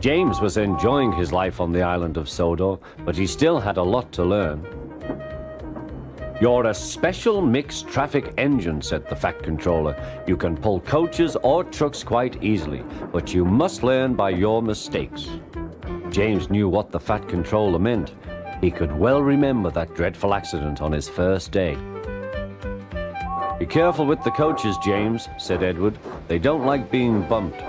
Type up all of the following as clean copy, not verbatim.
James was enjoying his life on the island of Sodor, but he still had a lot to learn. "You're a special mixed traffic engine," said the Fat Controller. "You can pull coaches or trucks quite easily, but you must learn by your mistakes." James knew what the Fat Controller meant. He could well remember that dreadful accident on his first day. "Be careful with the coaches, James," said Edward. "They don't like being bumped."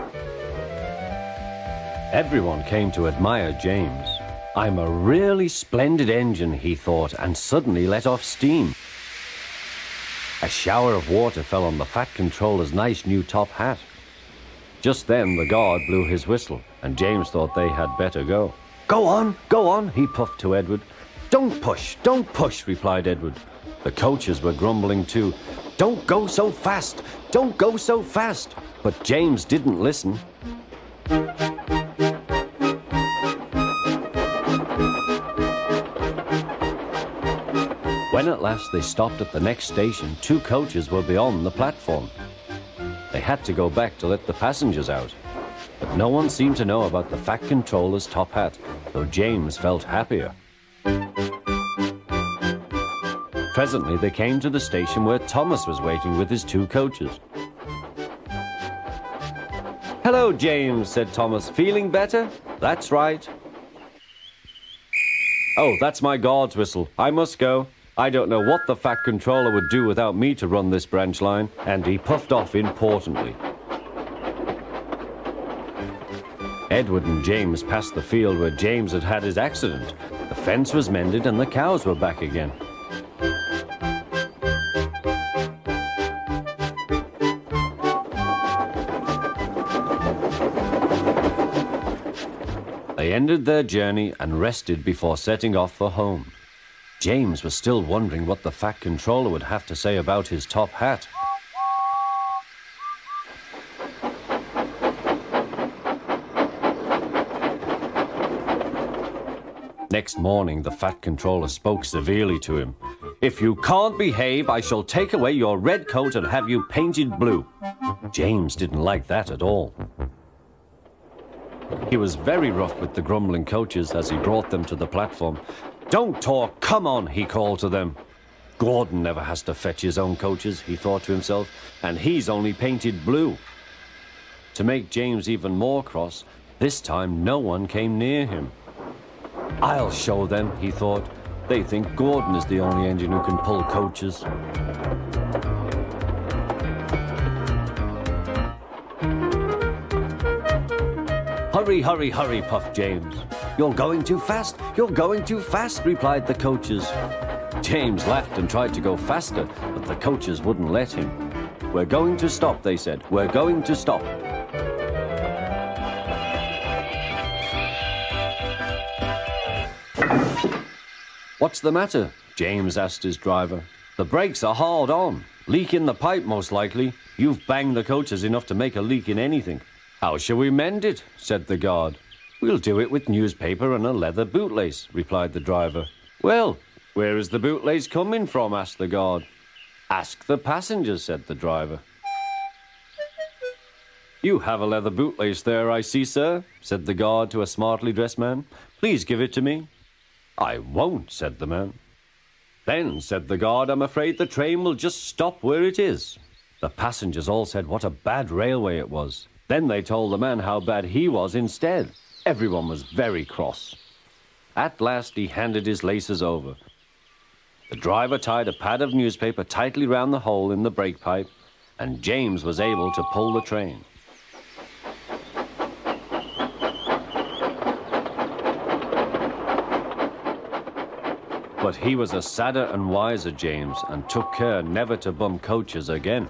Everyone came to admire James. "I'm a really splendid engine," he thought, and suddenly let off steam. A shower of water fell on the Fat Controller's nice new top hat. Just then the guard blew his whistle, and James thought they had better go. Go on," he puffed to Edward. Don't push," replied Edward. The coaches were grumbling too. Don't go so fast! But James didn't listen. When at last they stopped at the next station, 2 coaches were beyond the platform. They had to go back to let the passengers out. But no one seemed to know about the Fat Controller's top hat, so James felt happier. Presently they came to the station where Thomas was waiting with his 2 coaches. "Hello, James," said Thomas. "Feeling better?" "That's right." "Oh, that's my guard's whistle. I must go. I don't know what the Fat Controller would do without me to run this branch line," and he puffed off importantly. Edward and James passed the field where James had had his accident. The fence was mended and the cows were back again. They ended their journey and rested before setting off for home. James was still wondering what the Fat Controller would have to say about his top hat. Next morning, the Fat Controller spoke severely to him. "If you can't behave, I shall take away your red coat and have you painted blue." James didn't like that at all. He was very rough with the grumbling coaches as he brought them to the platform. "Don't talk, come on," he called to them. "Gordon never has to fetch his own coaches," he thought to himself, "and he's only painted blue." To make James even more cross, this time no one came near him. "I'll show them," he thought. "They think Gordon is the only engine who can pull coaches." Hurry, puffed James. You're going too fast, replied the coaches. James laughed and tried to go faster, but the coaches wouldn't let him. "We're going to stop," they said. "We're going to stop." "What's the matter?" James asked his driver. "The brakes are hard on. Leak in the pipe, most likely. You've banged the coaches enough to make a leak in anything." "How shall we mend it?" said the guard. "We'll do it with newspaper and a leather bootlace," replied the driver. "Well, where is the bootlace coming from?" asked the guard. "Ask the passengers," said the driver. "You have a leather bootlace there, I see, sir," said the guard to a smartly dressed man. "Please give it to me." "I won't," said the man. "Then," said the guard, "I'm afraid the train will just stop where it is." The passengers all said what a bad railway it was. Then they told the man how bad he was instead. Everyone was very cross. At last he handed his laces over. The driver tied a pad of newspaper tightly round the hole in the brake pipe, and James was able to pull the train. But he was a sadder and wiser James, and took care never to bump coaches again.